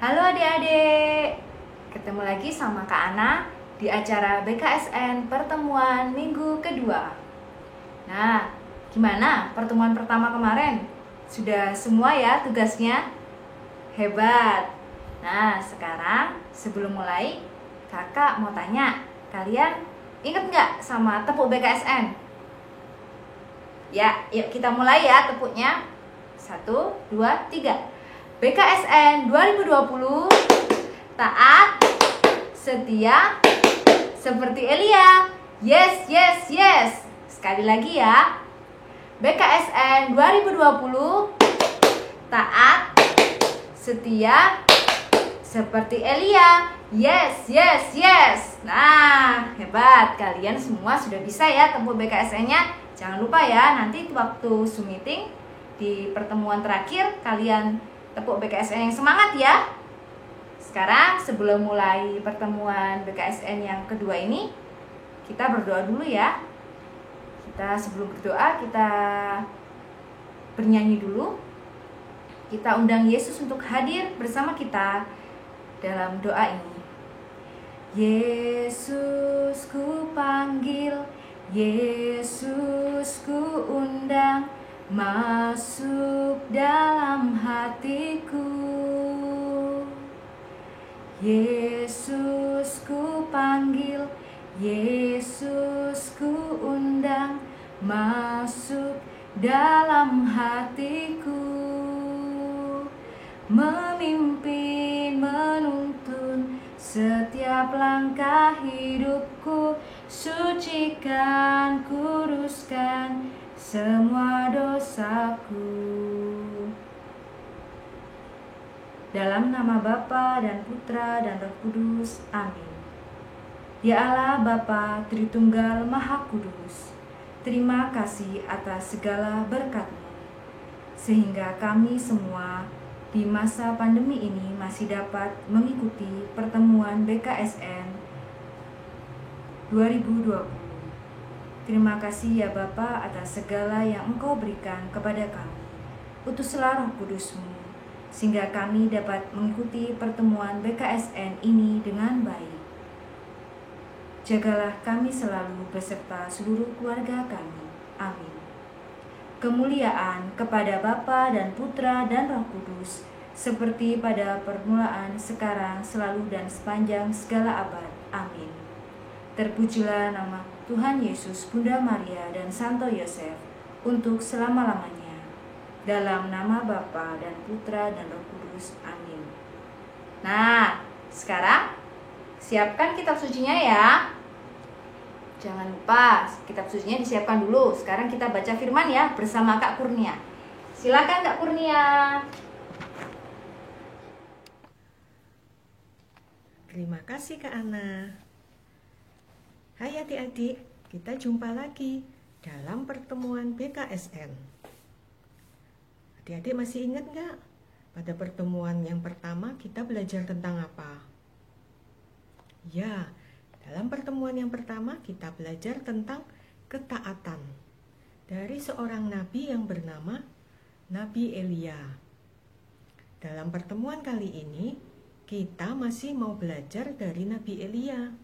Halo adik-adik, ketemu lagi sama Kak Ana di acara BKSN pertemuan minggu kedua. Nah, gimana pertemuan pertama kemarin? Sudah semua ya tugasnya? Hebat. Nah, sekarang sebelum mulai, kakak mau tanya, kalian inget nggak sama tepuk BKSN? Ya, yuk kita mulai ya tepuknya. 1, 2, 3. BKSN 2020 taat, setia, seperti Elia. Yes, yes, yes. Sekali lagi ya. BKSN 2020 taat, setia, seperti Elia. Yes, yes, yes. Nah, hebat. Kalian semua sudah bisa ya tepuk BKSN-nya. Jangan lupa ya, nanti waktu Zoom meeting di pertemuan terakhir kalian tepuk BKSN yang semangat ya. Sekarang sebelum mulai pertemuan BKSN yang kedua ini, kita berdoa dulu ya. Sebelum berdoa, kita bernyanyi dulu. Kita undang Yesus untuk hadir bersama kita dalam doa ini. Yesus ku panggil, Yesus ku undang, masuk dalam hatiku. Yesus ku panggil, Yesus ku undang, masuk dalam hatiku. Memimpin, menuntun setiap langkah hidupku, sucikan, kuduskan semua dosaku. Dalam nama Bapa dan Putra dan Roh Kudus. Amin. Ya Allah Bapa Tritunggal Maha Kudus, terima kasih atas segala berkat-Mu, sehingga kami semua di masa pandemi ini masih dapat mengikuti pertemuan BKSN 2020. Terima kasih ya Bapa atas segala yang Engkau berikan kepada kami. Utuslah Roh Kudus-Mu, sehingga kami dapat mengikuti pertemuan BKSN ini dengan baik. Jagalah kami selalu beserta seluruh keluarga kami. Amin. Kemuliaan kepada Bapa dan Putra dan Roh Kudus, seperti pada permulaan, sekarang, selalu, dan sepanjang segala abad. Amin. Terpujilah nama Tuhan Yesus, Bunda Maria, dan Santo Yosef, untuk selama-lamanya. Dalam nama Bapa dan Putra dan Roh Kudus. Amin. Nah, sekarang siapkan kitab sucinya ya. Jangan lupa kitab sucinya disiapkan dulu. Sekarang kita baca firman ya bersama Kak Kurnia. Silakan Kak Kurnia. Terima kasih Kak Ana. Hai adik-adik, kita jumpa lagi dalam pertemuan BKSN. Adik-adik masih ingat nggak? Pada pertemuan yang pertama kita belajar tentang apa? Ya, dalam pertemuan yang pertama kita belajar tentang ketaatan dari seorang nabi yang bernama Nabi Elia. Dalam pertemuan kali ini kita masih mau belajar dari Nabi Elia.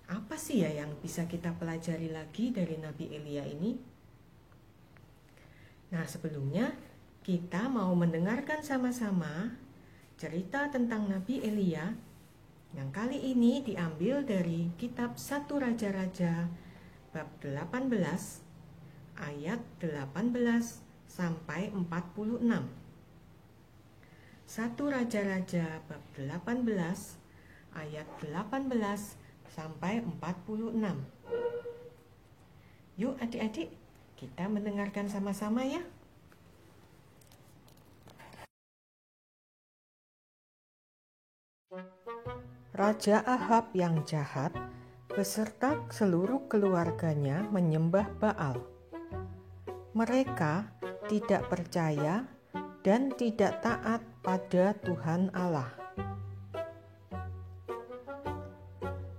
Apa sih ya yang bisa kita pelajari lagi dari Nabi Elia ini? Nah, sebelumnya kita mau mendengarkan sama-sama cerita tentang Nabi Elia yang kali ini diambil dari kitab 1 Raja-Raja bab 18 ayat 18 sampai 46. 1 Raja-Raja bab 18 ayat 18 sampai 46. Yuk adik-adik, kita mendengarkan sama-sama ya. Raja Ahab yang jahat beserta seluruh keluarganya menyembah Baal. Mereka tidak percaya dan tidak taat pada Tuhan Allah.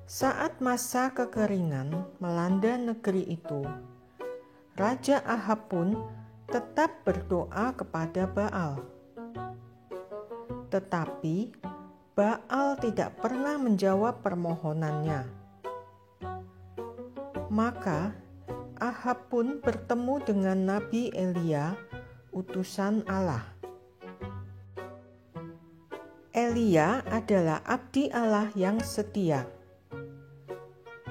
Saat masa kekeringan melanda negeri itu, Raja Ahab pun tetap berdoa kepada Baal. Tetapi Baal tidak pernah menjawab permohonannya. Maka Ahab pun bertemu dengan Nabi Elia, utusan Allah. Elia adalah abdi Allah yang setia.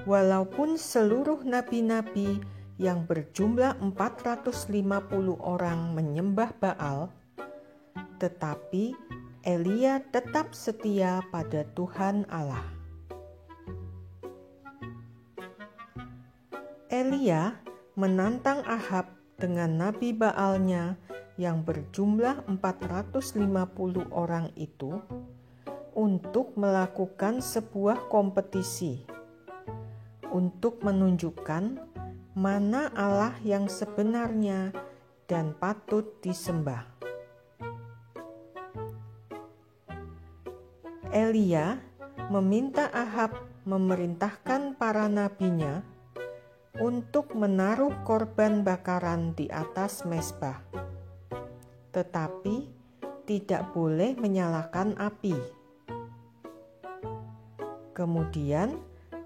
Walaupun seluruh nabi-nabi yang berjumlah 450 orang menyembah Baal, tetapi Elia tetap setia pada Tuhan Allah. Elia menantang Ahab dengan nabi Baalnya yang berjumlah 450 orang itu untuk melakukan sebuah kompetisi untuk menunjukkan mana Allah yang sebenarnya dan patut disembah. Elia meminta Ahab memerintahkan para nabinya untuk menaruh korban bakaran di atas mezbah, tetapi tidak boleh menyalakan api. Kemudian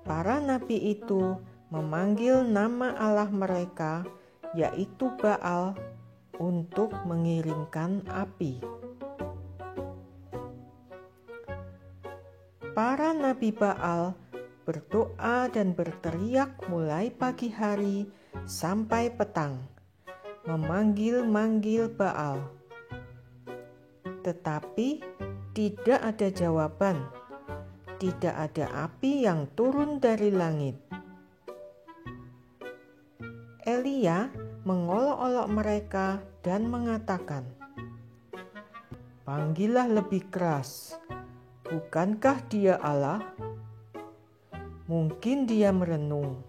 para nabi itu memanggil nama Allah mereka, yaitu Baal, untuk mengirimkan api. Para nabi Baal berdoa dan berteriak mulai pagi hari sampai petang, memanggil-manggil Baal. Tetapi tidak ada jawaban, tidak ada api yang turun dari langit. Elia mengolok-olok mereka dan mengatakan, "Panggillah lebih keras, bukankah dia Allah? Mungkin dia merenung,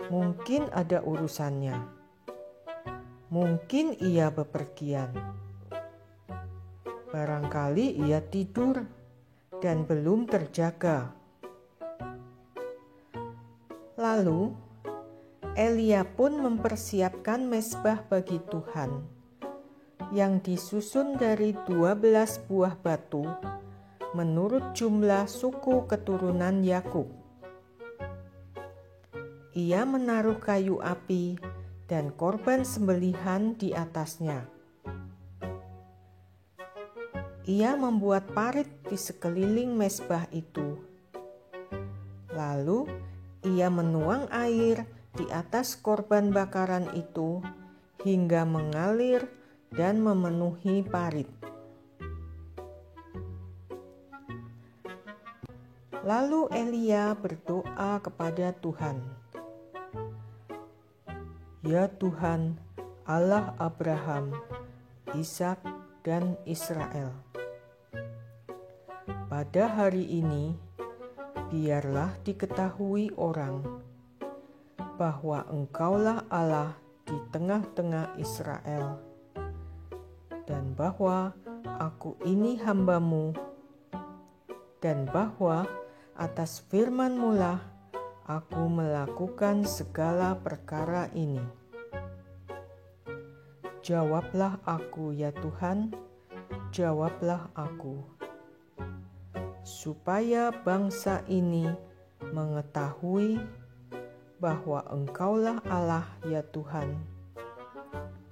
mungkin ada urusannya, mungkin ia bepergian. Barangkali ia tidur dan belum terjaga." Lalu Elia pun mempersiapkan mezbah bagi Tuhan yang disusun dari 12 buah batu menurut jumlah suku keturunan Yakub. Ia menaruh kayu api dan korban sembelihan di atasnya. Ia membuat parit di sekeliling mezbah itu. Lalu ia menuang air di atas korban bakaran itu hingga mengalir dan memenuhi parit. Lalu Elia berdoa kepada Tuhan, "Ya Tuhan, Allah Abraham, Ishak, dan Israel, pada hari ini biarlah diketahui orang bahwa Engkaulah Allah di tengah-tengah Israel, dan bahwa aku ini hamba-Mu, dan bahwa atas firman-Mu lah aku melakukan segala perkara ini. Jawablah aku, ya Tuhan, jawablah aku, supaya bangsa ini mengetahui bahwa Engkaulah Allah, ya Tuhan,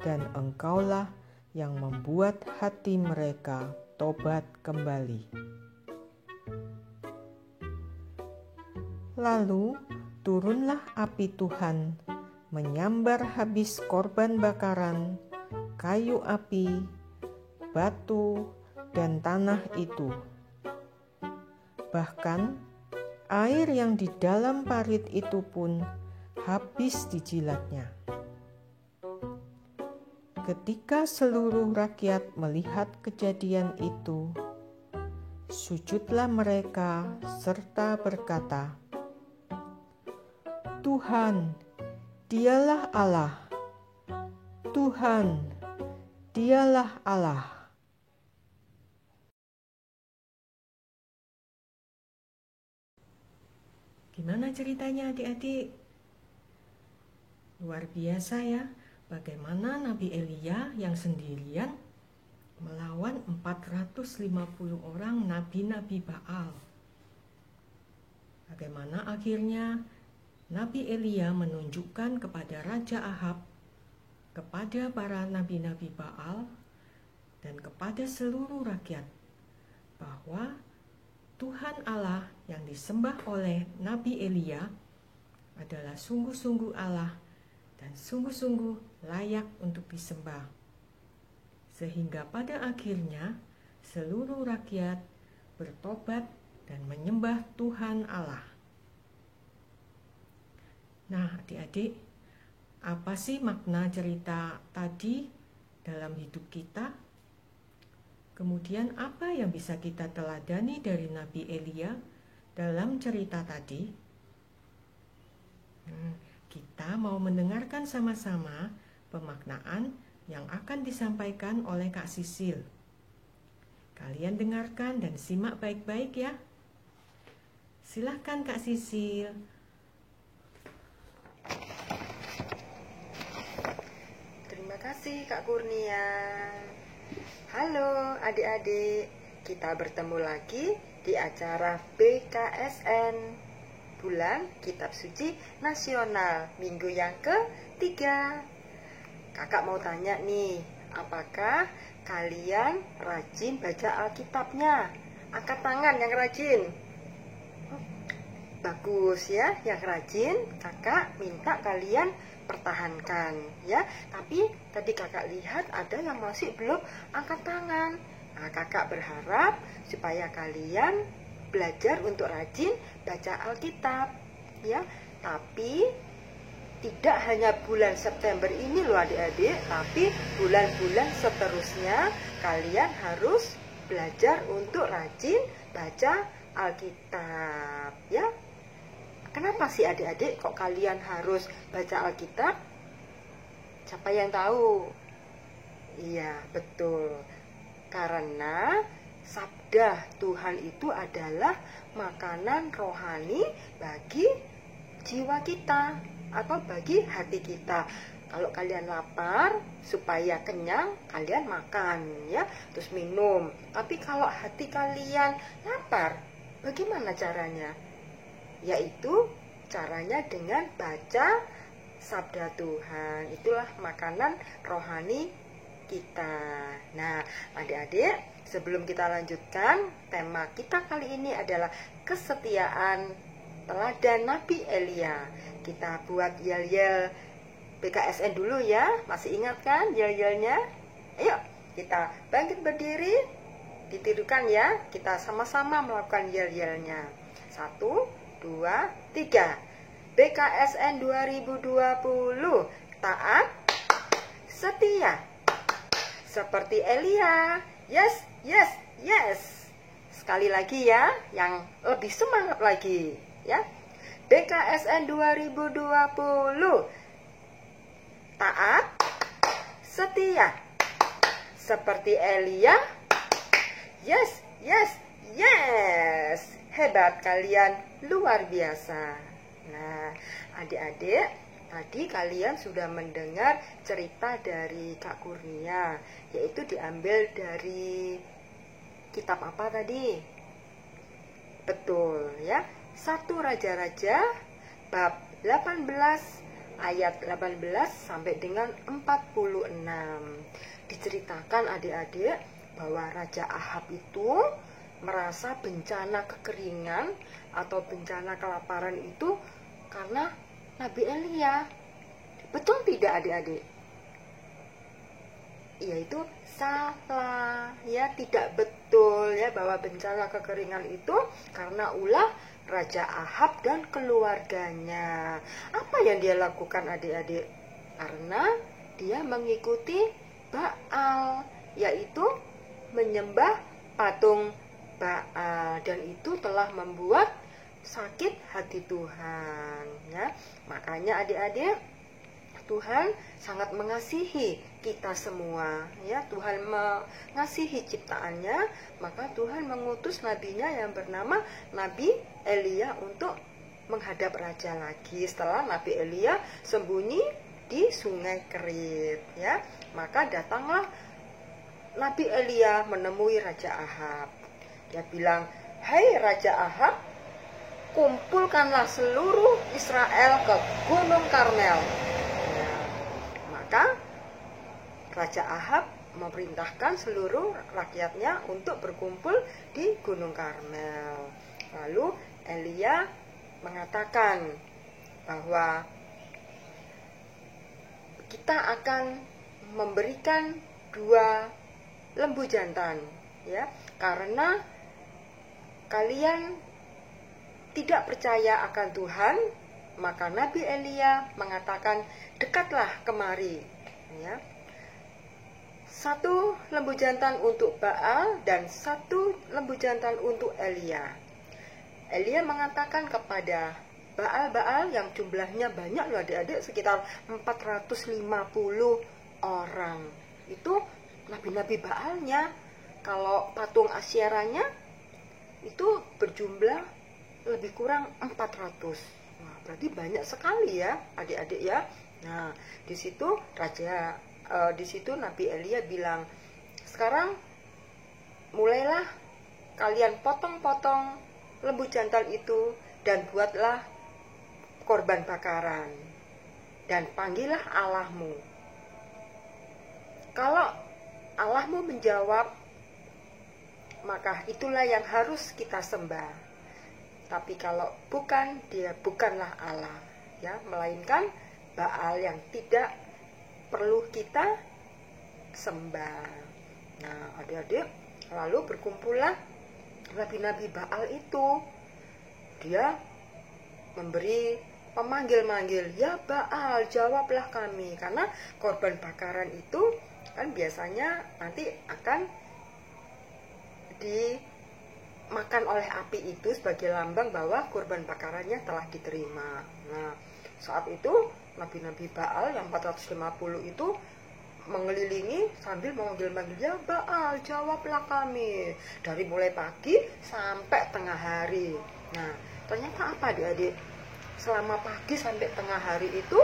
dan Engkaulah yang membuat hati mereka tobat kembali." Lalu turunlah api Tuhan menyambar habis korban bakaran, kayu api, batu, dan tanah itu. Bahkan air yang di dalam parit itu pun habis dijilatnya. Ketika seluruh rakyat melihat kejadian itu, sujudlah mereka serta berkata, "Tuhan, Dialah Allah. Tuhan, Dialah Allah." Gimana ceritanya adik-adik? Luar biasa ya, bagaimana Nabi Elia yang sendirian melawan 450 orang nabi-nabi Baal. Bagaimana akhirnya Nabi Elia menunjukkan kepada Raja Ahab, kepada para nabi-nabi Baal, dan kepada seluruh rakyat bahwa Tuhan Allah yang disembah oleh Nabi Elia adalah sungguh-sungguh Allah dan sungguh-sungguh layak untuk disembah. Sehingga pada akhirnya seluruh rakyat bertobat dan menyembah Tuhan Allah. Nah, adik-adik, apa sih makna cerita tadi dalam hidup kita? Kemudian apa yang bisa kita teladani dari Nabi Elia dalam cerita tadi? Kita mau mendengarkan sama-sama pemaknaan yang akan disampaikan oleh Kak Sisil. Kalian dengarkan dan simak baik-baik ya. Silahkan Kak Sisil. Terima kasih Kak Kurnia. Halo adik-adik, kita bertemu lagi di acara BKSN Bulan Kitab Suci Nasional minggu yang ketiga. Kakak mau tanya nih, apakah kalian rajin baca Alkitabnya? Angkat tangan yang rajin. Bagus ya, yang rajin kakak minta kalian pertahankan ya. Tapi tadi kakak lihat ada yang masih belum angkat tangan. Nah, kakak berharap supaya kalian belajar untuk rajin baca Alkitab ya. Tapi tidak hanya bulan September ini loh adik-adik, tapi bulan-bulan seterusnya kalian harus belajar untuk rajin baca Alkitab ya. Kenapa sih adik-adik kok kalian harus baca Alkitab? Siapa yang tahu? Iya, betul. Karena sabda Tuhan itu adalah makanan rohani bagi jiwa kita atau bagi hati kita. Kalau kalian lapar, supaya kenyang, kalian makan ya, terus minum. Tapi kalau hati kalian lapar, bagaimana caranya? Yaitu caranya dengan baca sabda Tuhan. Itulah makanan rohani kita. Nah, adik-adik, sebelum kita lanjutkan, tema kita kali ini adalah kesetiaan teladan Nabi Elia. Kita buat yel-yel BKSN dulu ya. Masih ingat kan yel-yelnya? Ayo, kita bangkit berdiri, ditidukan ya. Kita sama-sama melakukan yel-yelnya. 1, 2, 3. BKSN 2020 taat, setia seperti Elia. Yes, yes, yes. Sekali lagi ya, yang lebih semangat lagi ya. BKSN 2020 taat, setia seperti Elia. Yes, yes, yes. Hebat kalian, luar biasa. Nah, adik-adik, tadi kalian sudah mendengar cerita dari Kak Kurnia, yaitu diambil dari kitab apa tadi? Betul ya, 1 Raja-Raja bab 18 ayat 18 sampai dengan 46. Diceritakan adik-adik bahwa Raja Ahab itu merasa bencana kekeringan atau bencana kelaparan itu karena Nabi Elia. Betul tidak adik-adik? Yaitu salah ya, tidak betul ya, bahwa bencana kekeringan itu karena ulah Raja Ahab dan keluarganya. Apa yang dia lakukan adik-adik? Karena dia mengikuti Baal, yaitu menyembah patung Baal, dan itu telah membuat sakit hati Tuhan ya. Makanya adik-adik, Tuhan sangat mengasihi kita semua ya. Tuhan mengasihi ciptaannya, maka Tuhan mengutus nabinya yang bernama Nabi Elia untuk menghadap raja lagi setelah Nabi Elia sembunyi di sungai Kerit ya. Maka datanglah Nabi Elia menemui Raja Ahab. Dia bilang, "Hai Raja Ahab, kumpulkanlah seluruh Israel ke Gunung Karmel." Nah, maka Raja Ahab memerintahkan seluruh rakyatnya untuk berkumpul di Gunung Karmel. Lalu Elia mengatakan bahwa kita akan memberikan 2 lembu jantan, ya, karena kalian tidak percaya akan Tuhan. Maka Nabi Elia mengatakan, "Dekatlah kemari," ya. 1 lembu jantan untuk Baal dan 1 lembu jantan untuk Elia. Elia mengatakan kepada Baal-Baal yang jumlahnya banyak loh adik-adik, sekitar 450 orang. Itu nabi-nabi Baalnya. Kalau patung Asyeranya itu berjumlah lebih kurang 400. Nah, berarti banyak sekali ya adik-adik ya. Nah, di situ Nabi Elia bilang, "Sekarang mulailah kalian potong-potong lembu jantan itu dan buatlah korban bakaran dan panggillah Allahmu. Kalau Allahmu menjawab, maka itulah yang harus kita sembah. Tapi kalau bukan, dia bukanlah Allah, ya, melainkan Baal yang tidak perlu kita sembah." Nah, adik-adik, lalu berkumpullah nabi-nabi Baal itu. Dia memberi pemanggil-manggil, "Ya Baal, jawablah kami." Karena korban bakaran itu kan biasanya nanti akan dimakan oleh api itu sebagai lambang bahwa korban bakarannya telah diterima. Nah, saat itu nabi-nabi Baal yang 450 itu mengelilingi sambil memanggil-manggil, "Ya Baal, jawablah kami." Dari mulai pagi sampai tengah hari. Nah, ternyata apa adik-adik? Selama pagi sampai tengah hari itu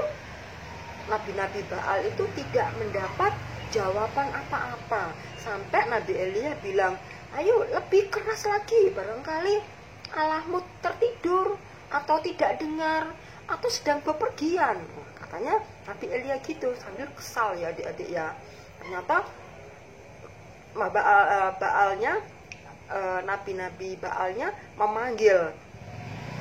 nabi-nabi Baal itu tidak mendapat jawaban apa-apa. Sampai Nabi Elia bilang, "Ayo lebih keras lagi, barangkali Allahmu tertidur atau tidak dengar atau sedang bepergian." Katanya Nabi Elia gitu, sambil kesal ya adik-adik ya. Ternyata Baalnya, nabi-nabi Baalnya memanggil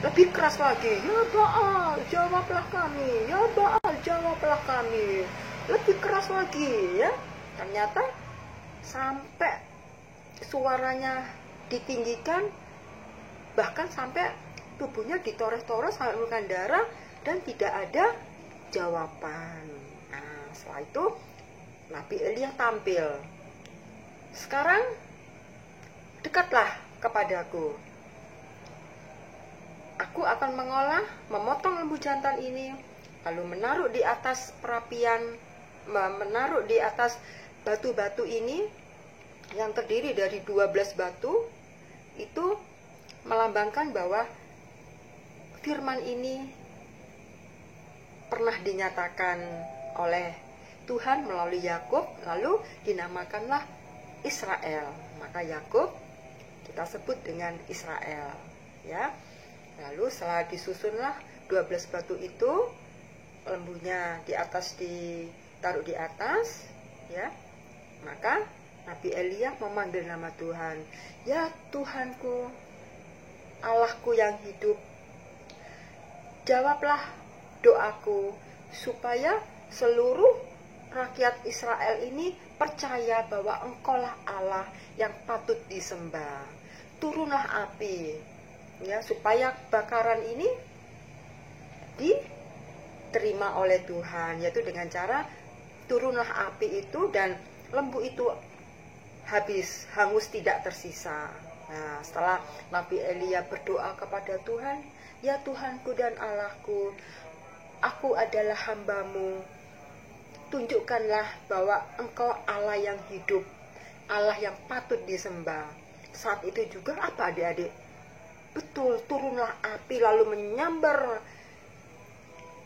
lebih keras lagi, "Ya Baal, jawablah kami. Ya Baal, jawablah kami." Lebih keras lagi ya. Ternyata sampai suaranya ditinggikan, bahkan sampai tubuhnya ditores-tores sampai mengeluarkan darah dan tidak ada jawaban. Nah, setelah itu Nabi Elia tampil. "Sekarang dekatlah kepadaku. Aku akan memotong lembu jantan ini, lalu menaruh di atas perapian, menaruh di atas batu-batu ini yang terdiri dari 12 batu. Itu melambangkan bahwa firman ini pernah dinyatakan oleh Tuhan melalui Yakub, lalu dinamakanlah Israel. Maka Yakub kita sebut dengan Israel, ya. Lalu setelah disusunlah 12 batu itu, lembunya ditaruh di atas, ya. Maka Nabi Elia memanggil nama Tuhan. "Ya Tuhanku, Allahku yang hidup, jawablah doaku supaya seluruh rakyat Israel ini percaya bahwa Engkaulah Allah yang patut disembah. Turunlah api, ya, supaya bakaran ini diterima oleh Tuhan, yaitu dengan cara turunlah api itu dan lembu itu habis, hangus, tidak tersisa." Nah, setelah Nabi Elia berdoa kepada Tuhan, "Ya Tuhanku dan Allahku, aku adalah hamba-Mu. Tunjukkanlah bahwa Engkau Allah yang hidup, Allah yang patut disembah." Saat itu juga apa adik-adik? Betul, turunlah api lalu menyambar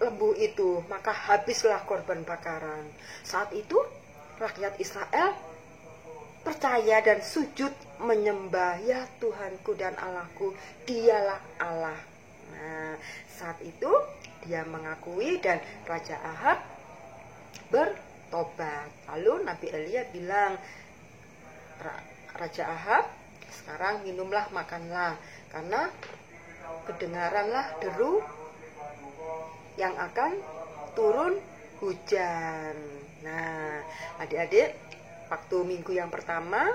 lembu itu, maka habislah korban bakaran. Saat itu rakyat Israel percaya dan sujud menyembah, ya Tuhanku dan Allahku, dialah Allah. Nah, saat itu dia mengakui dan Raja Ahab bertobat. Lalu Nabi Elia bilang, Raja Ahab, sekarang minumlah, makanlah, karena kedengaranlah deru yang akan turun hujan. Nah, adik-adik, waktu minggu yang pertama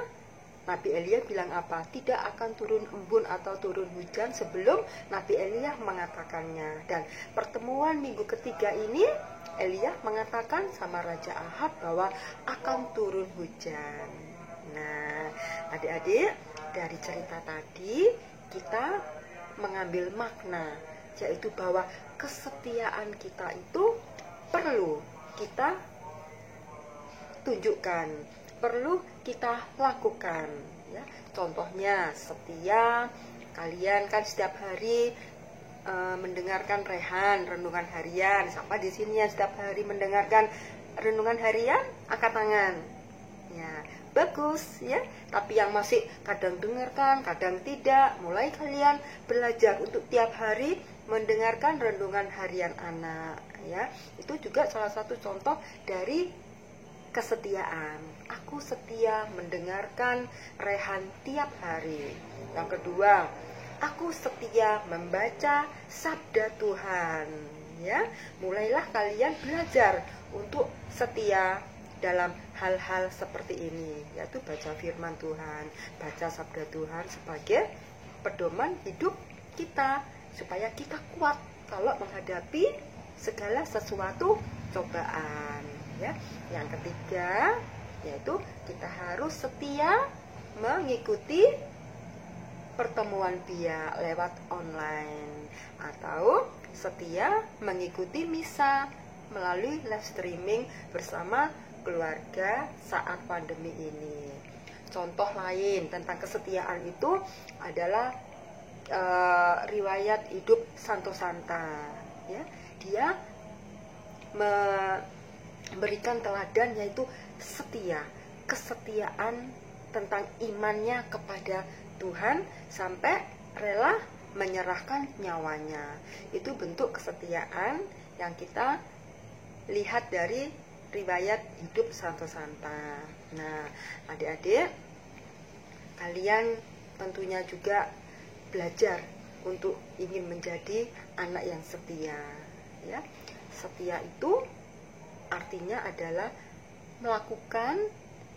Nabi Elia bilang apa? Tidak akan turun embun atau turun hujan sebelum Nabi Elia mengatakannya. Dan pertemuan minggu ketiga ini Elia mengatakan sama Raja Ahab bahwa akan turun hujan. Nah, adik-adik, dari cerita tadi kita mengambil makna, yaitu bahwa kesetiaan kita itu perlu kita tunjukkan, perlu kita lakukan, ya. Contohnya setia, kalian kan setiap hari mendengarkan renungan harian. Siapa di sini yang setiap hari mendengarkan renungan harian? Angkat tangan. Ya, bagus ya. Tapi yang masih kadang dengarkan, kadang tidak, mulai kalian belajar untuk tiap hari mendengarkan renungan harian anak, ya. Itu juga salah satu contoh dari kesetiaan. Aku setia mendengarkan rehan tiap hari. Yang kedua, aku setia membaca sabda Tuhan, ya. Mulailah kalian belajar untuk setia dalam hal-hal seperti ini, yaitu baca firman Tuhan, baca sabda Tuhan sebagai pedoman hidup kita, supaya kita kuat kalau menghadapi segala sesuatu cobaan, ya. Yang ketiga, yaitu kita harus setia mengikuti pertemuan biak lewat online, atau setia mengikuti misa melalui live streaming bersama keluarga saat pandemi ini. Contoh lain tentang kesetiaan itu adalah riwayat hidup Santo Santa, ya. Dia memberikan teladan, yaitu setia, kesetiaan tentang imannya kepada Tuhan sampai rela menyerahkan nyawanya. Itu bentuk kesetiaan yang kita lihat dari riwayat hidup Santo Santa. Nah, adik-adik, kalian tentunya juga belajar untuk ingin menjadi anak yang setia, ya. Setia itu artinya adalah melakukan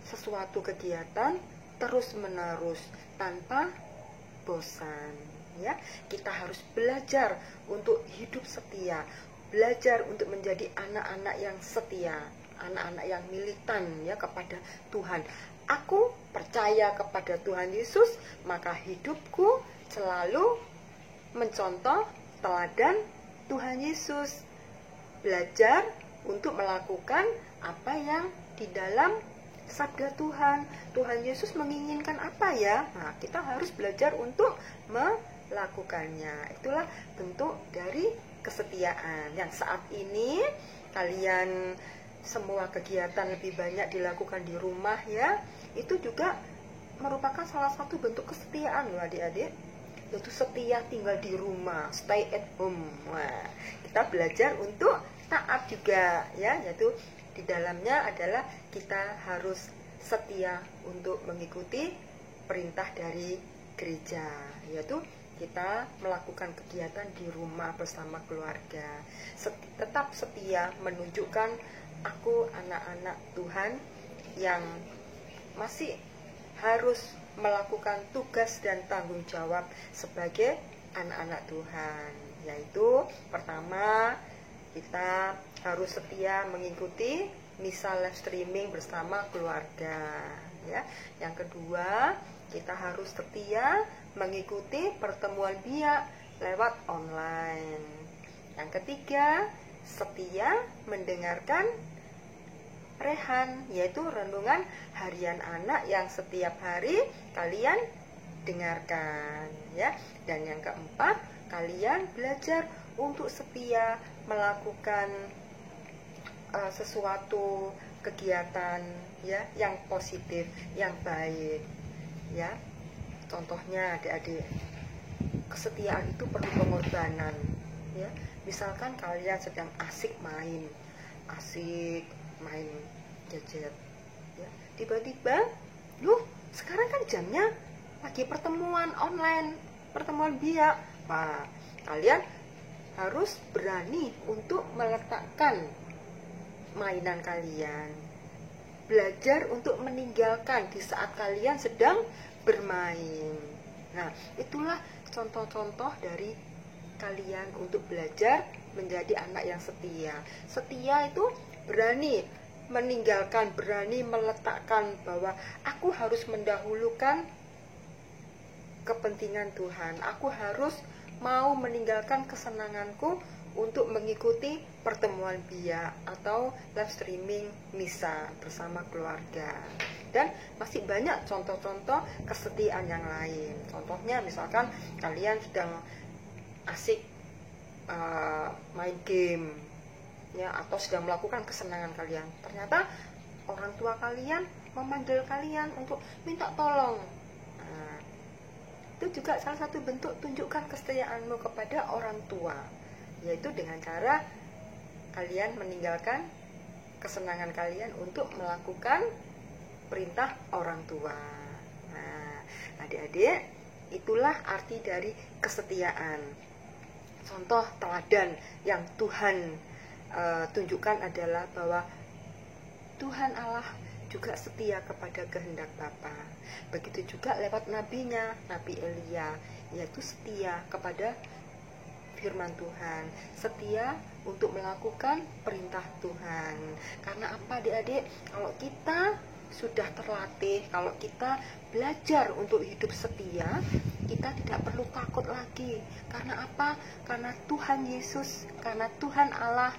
sesuatu kegiatan terus-menerus tanpa bosan, ya. Kita harus belajar untuk hidup setia, belajar untuk menjadi anak-anak yang setia, anak-anak yang militan, ya, kepada Tuhan. Aku percaya kepada Tuhan Yesus, maka hidupku selalu mencontoh teladan Tuhan Yesus. Belajar untuk melakukan apa yang di dalam sabda Tuhan. Tuhan Yesus menginginkan apa, ya? Nah, kita harus belajar untuk melakukannya. Itulah bentuk dari kesetiaan yang saat ini kalian semua kegiatan lebih banyak dilakukan di rumah, ya. Itu juga merupakan salah satu bentuk kesetiaan loh adik-adik, yaitu setia tinggal di rumah, stay at home. Wah, kita belajar untuk taat juga, ya, yaitu di dalamnya adalah kita harus setia untuk mengikuti perintah dari gereja, yaitu kita melakukan kegiatan di rumah bersama keluarga. Tetap setia menunjukkan aku anak-anak Tuhan yang masih harus melakukan tugas dan tanggung jawab sebagai anak-anak Tuhan, yaitu pertama, kita harus setia mengikuti misa live streaming bersama keluarga, ya. Yang kedua, kita harus setia mengikuti pertemuan biak lewat online. Yang ketiga, setia mendengarkan rehan, yaitu renungan harian anak yang setiap hari kalian dengarkan, ya. Dan yang keempat, kalian belajar untuk setia melakukan sesuatu kegiatan ya, yang positif, yang baik, ya. Contohnya adik-adik, kesetiaan itu perlu pengorbanan, ya. Misalkan kalian sedang asik main gadget, ya. Tiba-tiba, sekarang kan jamnya lagi pertemuan online, pertemuan biak. Nah, kalian harus berani untuk meletakkan mainan kalian, belajar untuk meninggalkan di saat kalian sedang bermain. Nah, itulah contoh-contoh dari kalian untuk belajar menjadi anak yang setia. Setia itu berani meninggalkan, berani meletakkan bahwa aku harus mendahulukan kepentingan Tuhan. Aku harus mau meninggalkan kesenanganku untuk mengikuti pertemuan biak atau live streaming misa bersama keluarga. Dan masih banyak contoh-contoh kesetiaan yang lain. Contohnya misalkan kalian sedang asik main game, ya, atau sedang melakukan kesenangan kalian. Ternyata orang tua kalian memanggil kalian untuk minta tolong. Nah, itu juga salah satu bentuk tunjukkan kesetiaanmu kepada orang tua, yaitu dengan cara kalian meninggalkan kesenangan kalian untuk melakukan perintah orang tua. Nah, adik-adik, itulah arti dari kesetiaan. Contoh teladan yang Tuhan tunjukkan adalah bahwa Tuhan Allah juga setia kepada kehendak Bapa. Begitu juga lewat nabinya, Nabi Elia, yaitu setia kepada firman Tuhan, setia untuk melakukan perintah Tuhan. Karena apa adik-adik? Kalau kita sudah terlatih, kalau kita belajar untuk hidup setia, kita tidak perlu takut lagi. Karena apa? Karena Tuhan Yesus, karena Tuhan Allah,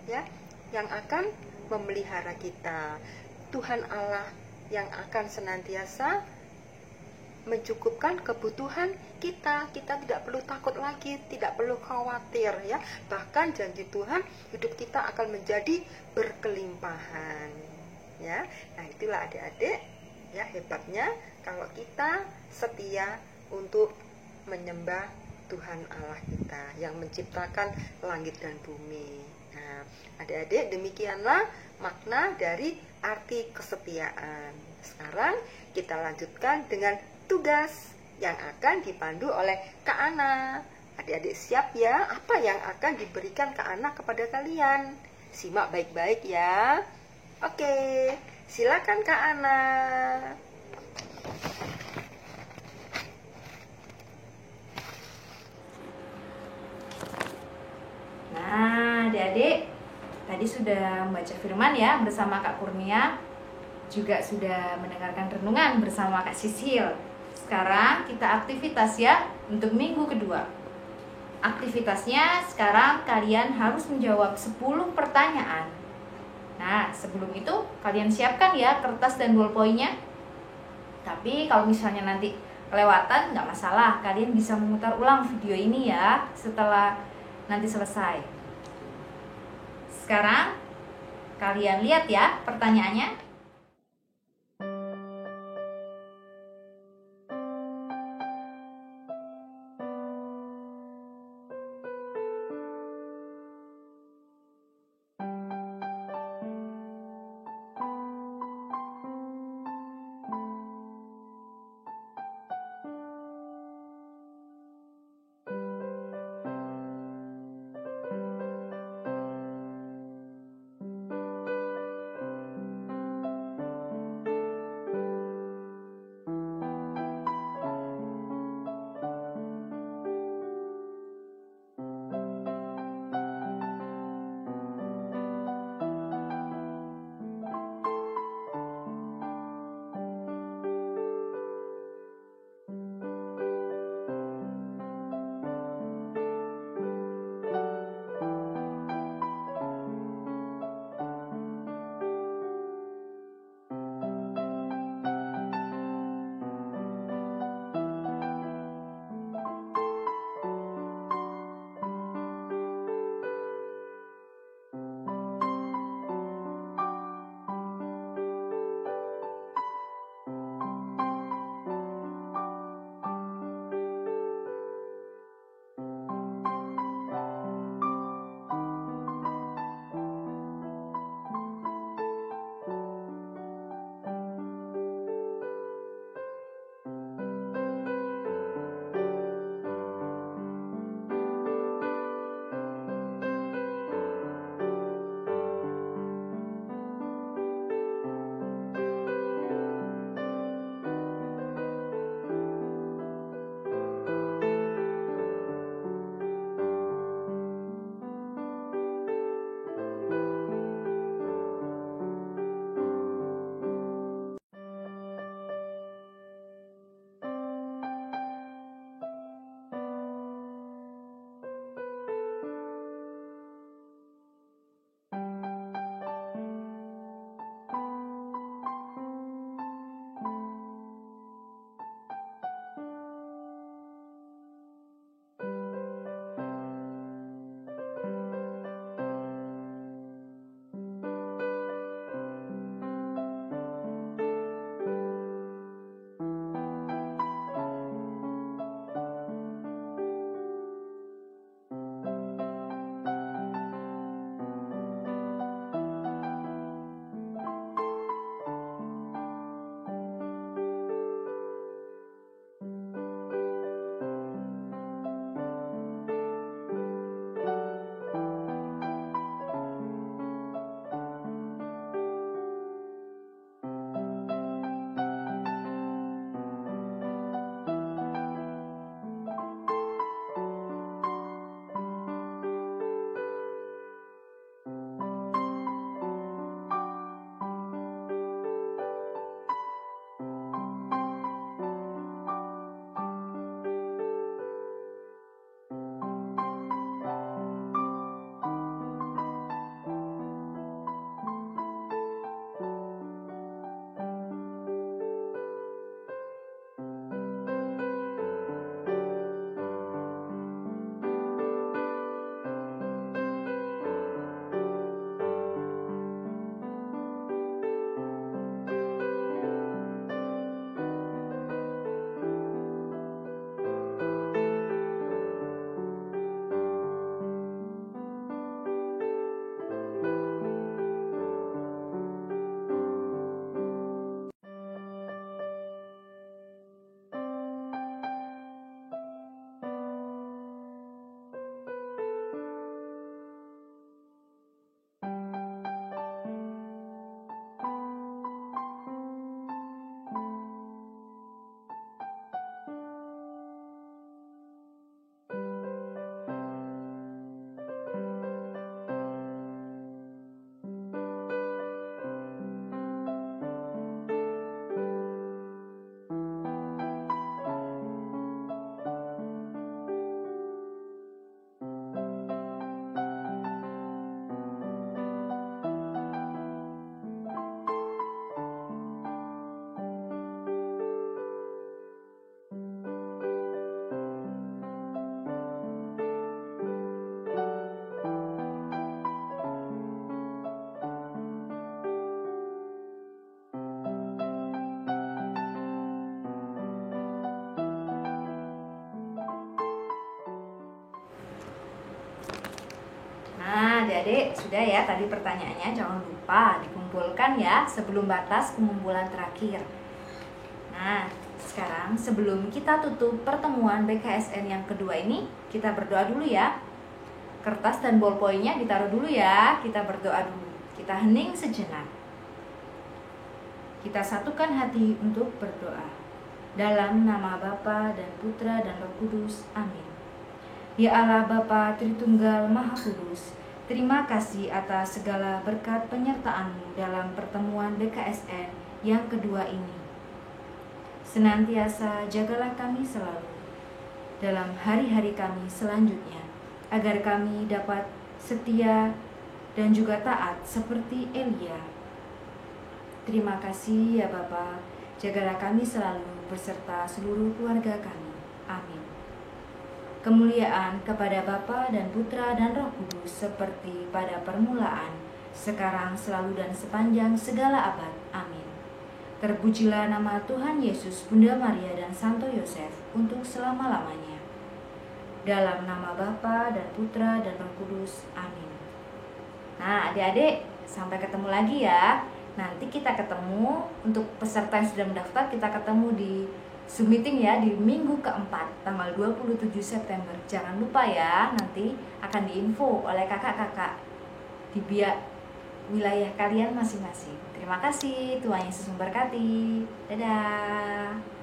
ya, yang akan memelihara kita. Tuhan Allah yang akan senantiasa mencukupkan kebutuhan kita. Kita tidak perlu takut lagi, tidak perlu khawatir, ya. Bahkan janji Tuhan, hidup kita akan menjadi berkelimpahan, ya. Nah, itulah adik-adik, ya, hebatnya kalau kita setia untuk menyembah Tuhan Allah kita yang menciptakan langit dan bumi. Nah, adik-adik, demikianlah makna dari arti kesetiaan. Sekarang kita lanjutkan dengan tugas yang akan dipandu oleh Kak Ana. Adik-adik siap ya? Apa yang akan diberikan Kak Ana kepada kalian? Simak baik-baik ya. Oke, silakan Kak Ana. Nah, adik-adik, tadi sudah membaca firman ya bersama Kak Kurnia, juga sudah mendengarkan renungan bersama Kak Sisil. Sekarang kita aktivitas ya untuk minggu kedua. Aktivitasnya sekarang kalian harus menjawab 10 pertanyaan. Nah, sebelum itu kalian siapkan ya kertas dan bolpoinnya. Tapi kalau misalnya nanti kelewatan nggak masalah, kalian bisa memutar ulang video ini ya setelah nanti selesai. Sekarang kalian lihat ya pertanyaannya. adik-adik sudah ya tadi pertanyaannya, jangan lupa dikumpulkan ya sebelum batas pengumpulan terakhir. Nah, sekarang sebelum kita tutup pertemuan BKSN yang kedua ini, kita berdoa dulu ya. Kertas dan ballpointnya ditaruh dulu ya, kita berdoa dulu. Kita hening sejenak. Kita satukan hati untuk berdoa. Dalam nama Bapa dan Putra dan Roh Kudus. Amin. Ya Allah Bapa Tritunggal Maha Kudus, terima kasih atas segala berkat penyertaan-Mu dalam pertemuan BKSN yang kedua ini. Senantiasa jagalah kami selalu dalam hari-hari kami selanjutnya, agar kami dapat setia dan juga taat seperti Elia. Terima kasih ya Bapa, jagalah kami selalu beserta seluruh keluarga kami. Amin. Kemuliaan kepada Bapa dan Putra dan Roh Kudus seperti pada permulaan, sekarang, selalu dan sepanjang segala abad. Amin. Terpujilah nama Tuhan Yesus, Bunda Maria dan Santo Yosef untuk selama-lamanya. Dalam nama Bapa dan Putra dan Roh Kudus. Amin. Nah, adik-adik, sampai ketemu lagi ya. Nanti kita ketemu untuk peserta yang sudah mendaftar, kita ketemu di Zoom meeting ya di minggu keempat tanggal 27 September. Jangan lupa ya, nanti akan diinfo oleh kakak-kakak di wilayah kalian masing-masing. Terima kasih, Tuhan Yesus memberkati. Dadah.